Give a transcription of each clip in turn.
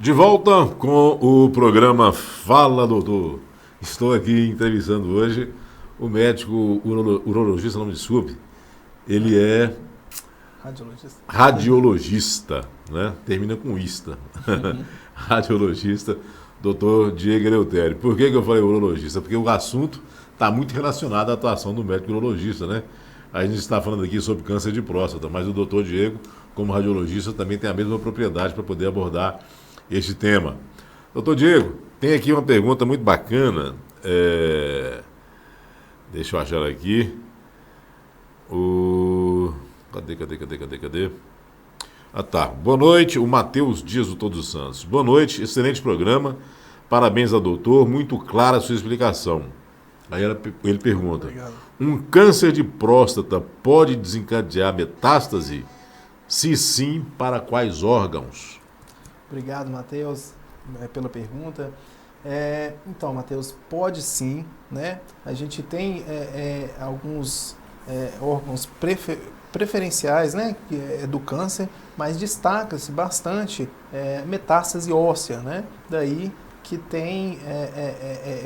De volta com o programa Fala Doutor. Estou aqui entrevistando hoje o médico urologista, não me desculpe. Ele é radiologista, né? Termina com ista. Radiologista, doutor Diego Eleutério. Por que eu falei urologista? Porque o assunto está muito relacionado à atuação do médico urologista, né? A gente está falando aqui sobre câncer de próstata, mas o doutor Diego, como radiologista, também tem a mesma propriedade para poder abordar este tema. Doutor Diego, tem aqui uma pergunta muito bacana. Deixa eu achar aqui. Cadê? Ah, tá. Boa noite, o Matheus Dias do Todos os Santos. Boa noite, excelente programa. Parabéns ao doutor, muito clara a sua explicação. Aí ele pergunta: obrigado. Um câncer de próstata pode desencadear metástase? Se sim, para quais órgãos? Obrigado, Matheus, pela pergunta. Então, Matheus, pode sim, né? A gente tem alguns órgãos preferenciais, né, do câncer, mas destaca-se bastante metástase óssea, né? Daí que tem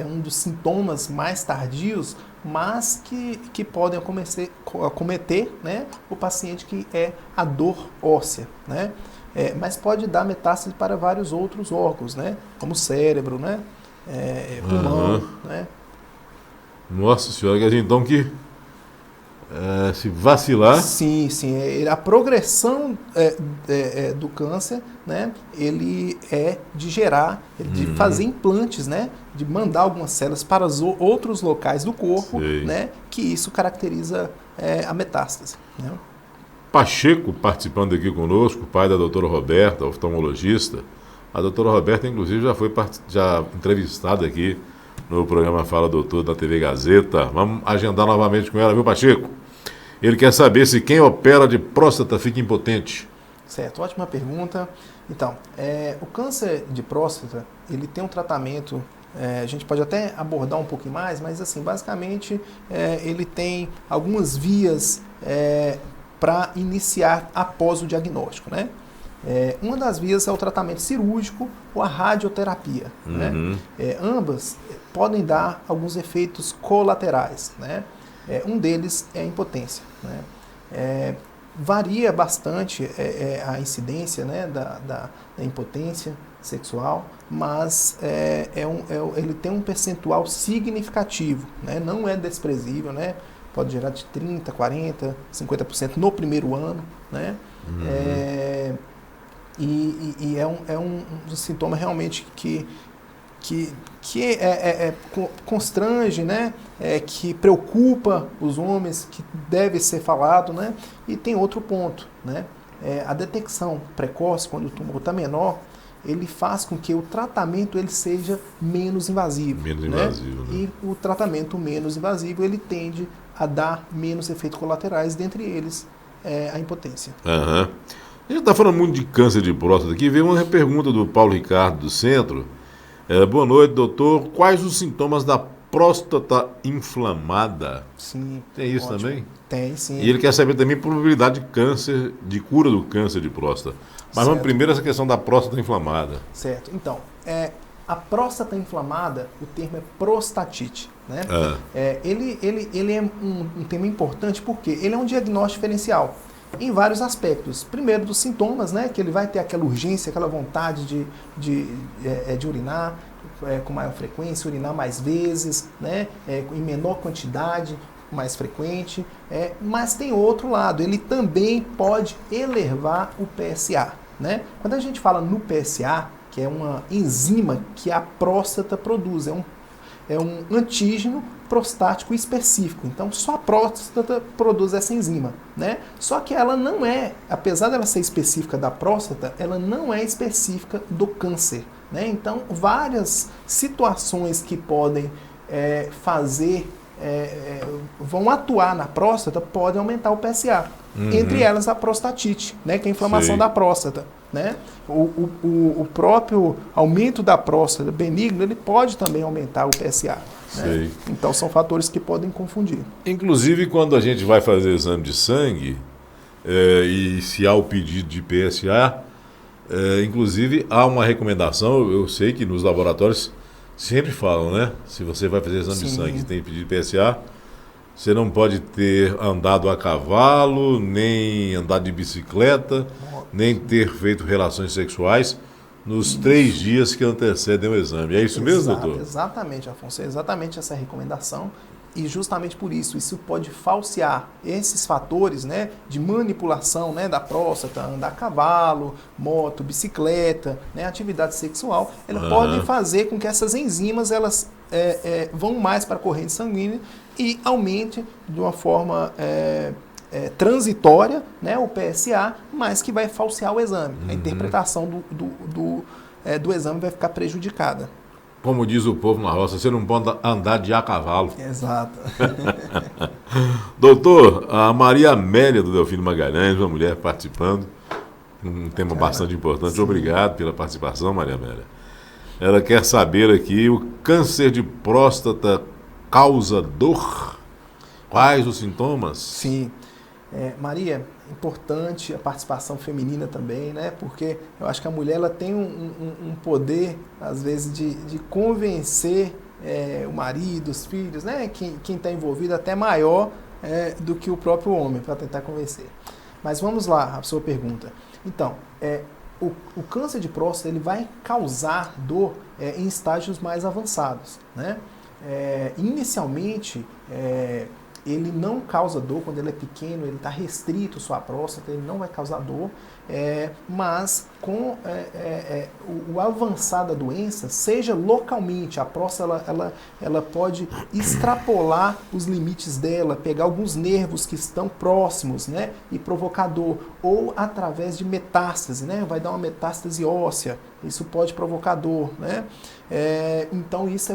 um dos sintomas mais tardios, mas que podem acometer, né, o paciente, que é a dor óssea, né? Mas pode dar metástase para vários outros órgãos, né? Como cérebro, né? Pulmão, né? Nossa senhora, quer dizer então que se vacilar... Sim. A progressão do câncer, né? Ele é de gerar, de fazer implantes, né? De mandar algumas células para os outros locais do corpo, né? Que isso caracteriza a metástase, né? Pacheco participando aqui conosco, pai da doutora Roberta, oftalmologista. A doutora Roberta, inclusive, já foi entrevistada aqui no programa Fala Doutor da TV Gazeta. Vamos agendar novamente com ela, viu, Pacheco? Ele quer saber se quem opera de próstata fica impotente. Certo, ótima pergunta. Então, o câncer de próstata, ele tem um tratamento, a gente pode até abordar um pouquinho mais, mas assim, basicamente, ele tem algumas vias para iniciar após o diagnóstico, né? Uma das vias é o tratamento cirúrgico ou a radioterapia, né? Ambas podem dar alguns efeitos colaterais, né? Um deles é a impotência, né? Varia bastante a incidência, né, da impotência sexual, mas ele tem um percentual significativo, né? Não é desprezível, né? Pode gerar de 30%, 40%, 50% no primeiro ano, né? E é um sintoma realmente que constrange, né? Que preocupa os homens, que deve ser falado, né? E tem outro ponto, né? A detecção precoce, quando o tumor está menor, ele faz com que o tratamento ele seja menos invasivo. Né? E o tratamento menos invasivo, ele tende a dar menos efeitos colaterais, dentre eles a impotência. A gente está falando muito de câncer de próstata aqui. Veio uma pergunta do Paulo Ricardo do Centro. Boa noite, doutor. Quais os sintomas da próstata inflamada? Sim. Tem isso ótimo. também? Tem, sim. E ele quer saber também a probabilidade de câncer, de cura do câncer de próstata. Mas vamos primeiro essa questão da próstata inflamada. Certo. Então, a próstata inflamada, o termo é prostatite, né? Ele é um tema importante porque ele é um diagnóstico diferencial em vários aspectos. Primeiro, dos sintomas, né? Que ele vai ter aquela urgência, aquela vontade de urinar com maior frequência, urinar mais vezes, né? Em menor quantidade, mais frequente. Mas tem outro lado, ele também pode elevar o PSA, né? Quando a gente fala no PSA, que é uma enzima que a próstata produz, é um antígeno prostático específico. Então, só a próstata produz essa enzima, né? Só que ela não apesar dela ser específica da próstata, ela não é específica do câncer, né? Então, várias situações que podem vão atuar na próstata podem aumentar o PSA. Entre elas a prostatite, né? Que é a inflamação da próstata, né? O próprio aumento da próstata benigno, ele pode também aumentar o PSA. Né? Então são fatores que podem confundir. Inclusive, quando a gente vai fazer exame de sangue, e se há o pedido de PSA, Inclusive, há uma recomendação, eu sei que nos laboratórios sempre falam, né? Se você vai fazer exame de sangue e tem que pedir PSA, você não pode ter andado a cavalo, nem andado de bicicleta, nem ter feito relações sexuais nos 3 dias que antecedem o exame. É isso mesmo, doutor? Exatamente, Afonso. É exatamente essa recomendação. E justamente por isso pode falsear esses fatores, né, de manipulação, né, da próstata, andar a cavalo, moto, bicicleta, né, atividade sexual. Ela pode fazer com que essas enzimas elas vão mais para a corrente sanguínea e aumente de uma forma transitória, né, o PSA, mas que vai falsear o exame. A interpretação do exame vai ficar prejudicada. Como diz o povo na roça, você não pode andar de a cavalo. Exato. Doutor, a Maria Amélia do Delfino Magalhães, uma mulher participando, um tema bastante importante. Sim. Obrigado pela participação, Maria Amélia. Ela quer saber aqui, o câncer de próstata causa dor? Quais os sintomas? Sim. Maria, importante a participação feminina também, né? Porque eu acho que a mulher ela tem um poder, às vezes, de convencer o marido, os filhos, né? Quem está envolvido até maior do que o próprio homem, para tentar convencer. Mas vamos lá, a sua pergunta. Então, o câncer de próstata ele vai causar dor em estágios mais avançados, né? Inicialmente, ele não causa dor quando ele é pequeno, ele está restrito à sua próstata, ele não vai causar dor, mas com o avançar da doença, seja localmente, a próstata ela pode extrapolar os limites dela, pegar alguns nervos que estão próximos, né, e provocar dor, ou através de metástase, né, vai dar uma metástase óssea, isso pode provocar dor, né? Então isso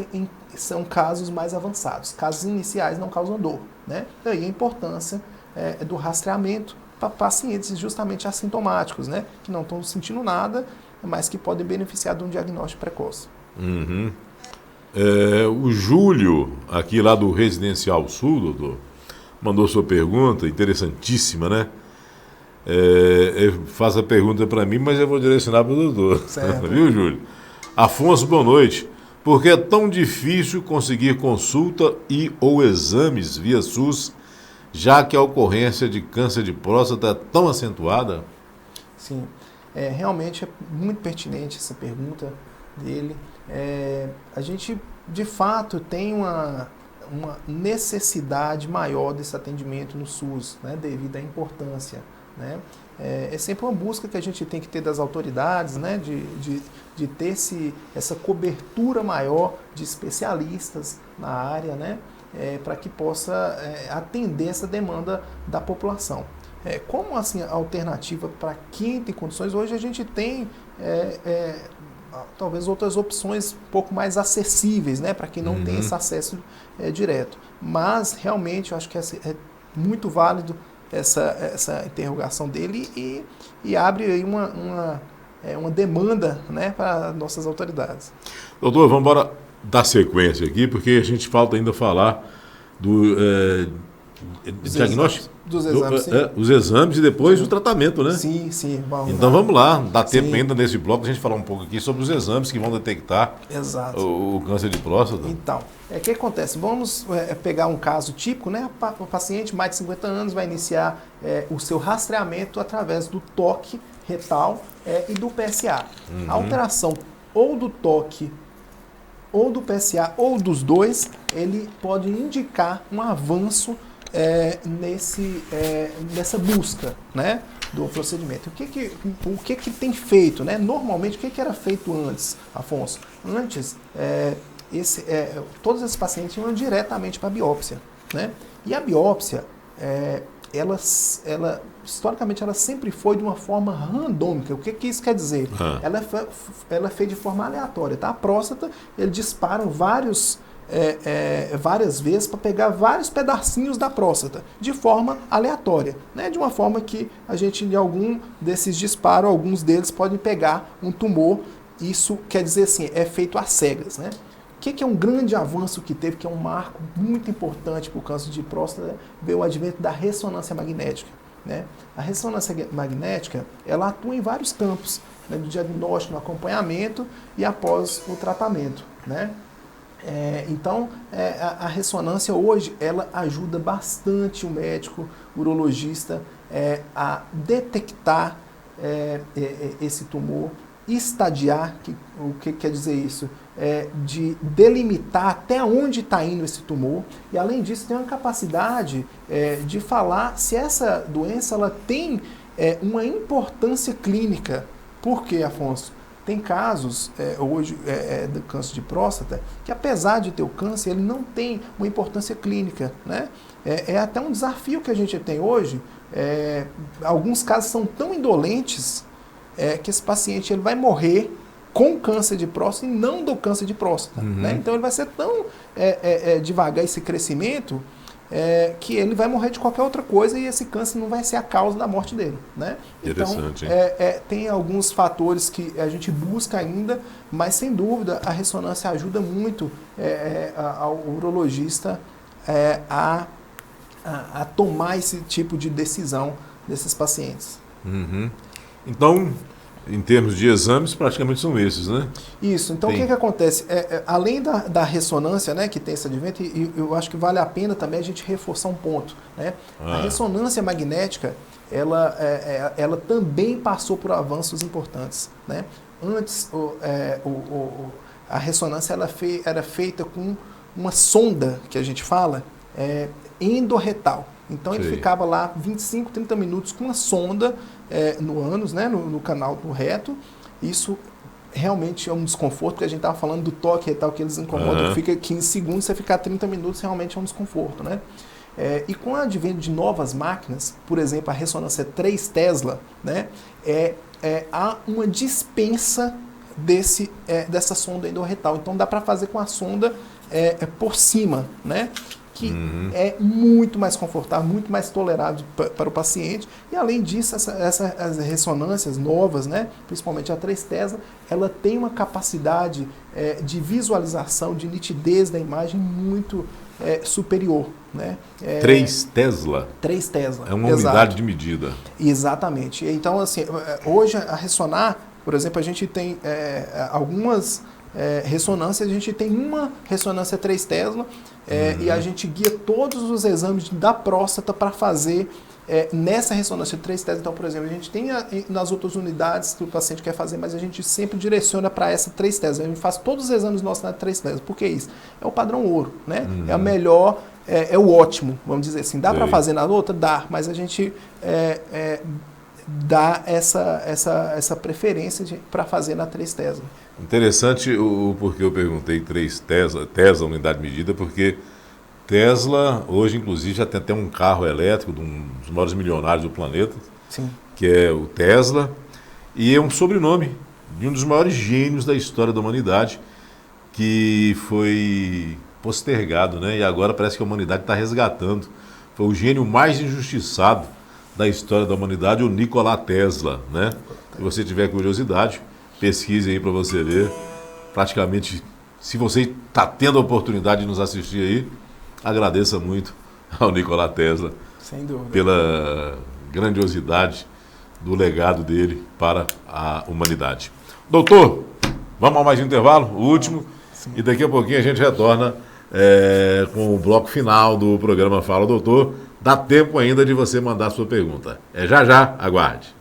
são casos mais avançados. Casos iniciais não causam dor, né? Daí a importância do rastreamento para pacientes justamente assintomáticos, né? Que não estão sentindo nada, mas que podem beneficiar de um diagnóstico precoce. Uhum. O Júlio, aqui lá do Residencial Sul, doutor, mandou sua pergunta, interessantíssima, né? Faz a pergunta para mim, mas eu vou direcionar para o doutor. Certo. Viu, Júlio? Afonso, boa noite. Por que é tão difícil conseguir consulta ou exames via SUS, já que a ocorrência de câncer de próstata é tão acentuada? Sim, realmente é muito pertinente essa pergunta dele. A gente, de fato, tem uma necessidade maior desse atendimento no SUS, né, devido à importância, né? É sempre uma busca que a gente tem que ter das autoridades, né, de ter essa cobertura maior de especialistas na área, né, para que possa atender essa demanda da população. Como assim, alternativa para quem tem condições, hoje a gente tem talvez outras opções um pouco mais acessíveis, né, para quem não tem esse acesso direto. Mas realmente eu acho que é muito válido essa interrogação dele e abre aí uma demanda, né, para nossas autoridades. Doutor, vamos embora dar sequência aqui, porque a gente falta ainda falar do diagnóstico. Dos exames, sim. Os exames e depois o tratamento, né? Sim. Então vamos lá, dá tempo ainda nesse bloco a gente falar um pouco aqui sobre os exames que vão detectar o câncer de próstata. Então, o que acontece? Vamos pegar um caso típico, né? O paciente mais de 50 anos vai iniciar o seu rastreamento através do toque retal e do PSA. A alteração ou do toque ou do PSA ou dos dois, ele pode indicar um avanço nessa busca, né, do procedimento. O que tem feito, né? Normalmente, o que era feito antes, Afonso? Antes, todos esses pacientes iam diretamente para a biópsia, né? E a biópsia, ela historicamente, ela sempre foi de uma forma randômica. O que isso quer dizer? Ela é feita de forma aleatória, tá? A próstata, eles disparam várias vezes para pegar vários pedacinhos da próstata, de forma aleatória, né? De uma forma que a gente, em algum desses disparos, alguns deles podem pegar um tumor. Isso quer dizer assim, é feito às cegas, né? O que é um grande avanço que teve, que é um marco muito importante para o câncer de próstata, veio o advento da ressonância magnética. né? A ressonância magnética, ela atua em vários campos, né? Do diagnóstico, no acompanhamento e após o tratamento, né? Então, a ressonância hoje, ela ajuda bastante o médico, o urologista, a detectar esse tumor, estadiar, o que quer dizer isso? De delimitar até onde está indo esse tumor, e além disso tem uma capacidade de falar se essa doença ela tem uma importância clínica. Por quê, Afonso? Tem casos hoje do câncer de próstata que, apesar de ter o câncer, ele não tem uma importância clínica, né? É até um desafio que a gente tem hoje. Alguns casos são tão indolentes que esse paciente ele vai morrer com câncer de próstata e não do câncer de próstata, né? Então ele vai ser tão devagar esse crescimento que ele vai morrer de qualquer outra coisa e esse câncer não vai ser a causa da morte dele, né? Interessante, então, tem alguns fatores que a gente busca ainda, mas sem dúvida a ressonância ajuda muito ao urologista a tomar esse tipo de decisão desses pacientes. Então, em termos de exames, praticamente são esses, né? Isso. Então, o que acontece? Além da ressonância, né, que tem esse advento, e eu acho que vale a pena também a gente reforçar um ponto, né? A ressonância magnética, ela também passou por avanços importantes, né? Antes, a ressonância era feita com uma sonda, que a gente fala, endorretal. Então, ele ficava lá 25, 30 minutos com uma sonda no ânus, né, no canal do reto. Isso realmente é um desconforto, porque a gente estava falando do toque retal que eles incomodam, fica 15 segundos, você ficar 30 minutos realmente é um desconforto, né? E com o advento de novas máquinas, por exemplo, a ressonância 3 Tesla, né, há uma dispensa dessa sonda endorretal. Então, dá para fazer com a sonda por cima, né? Que é muito mais confortável, muito mais tolerável para o paciente. E além disso, essas ressonâncias novas, né, principalmente a 3 Tesla, ela tem uma capacidade de visualização, de nitidez da imagem muito superior. Né? 3 Tesla? 3 Tesla. É uma unidade de medida. Exatamente. Então, assim, hoje a ressonar, por exemplo, a gente tem algumas ressonâncias, a gente tem uma ressonância 3 Tesla e a gente guia todos os exames da próstata para fazer nessa ressonância 3 Tesla. Então, por exemplo, a gente tem nas outras unidades que o paciente quer fazer, mas a gente sempre direciona para essa 3 Tesla. A gente faz todos os exames nossos na 3 Tesla. Por que isso? É o padrão ouro, né? É a melhor, é o ótimo, vamos dizer assim. Dá para fazer na outra? Dá, mas a gente dá essa preferência para fazer na 3 Tesla. Interessante o porquê eu perguntei 3 Tesla, unidade de medida, porque Tesla, hoje inclusive, já tem até um carro elétrico de um dos maiores milionários do planeta, Sim. Que é o Tesla, e é um sobrenome de um dos maiores gênios da história da humanidade, que foi postergado, né? E agora parece que a humanidade está resgatando. Foi o gênio mais injustiçado da história da humanidade, o Nikola Tesla, né? Se você tiver curiosidade, pesquise aí para você ver. Praticamente, se você está tendo a oportunidade de nos assistir aí, agradeça muito ao Nikola Tesla. Sem dúvida. Pela grandiosidade do legado dele para a humanidade. Doutor, vamos a mais um intervalo, o último, e daqui a pouquinho a gente retorna com o bloco final do programa Fala Doutor. Dá tempo ainda de você mandar a sua pergunta. Já, aguarde.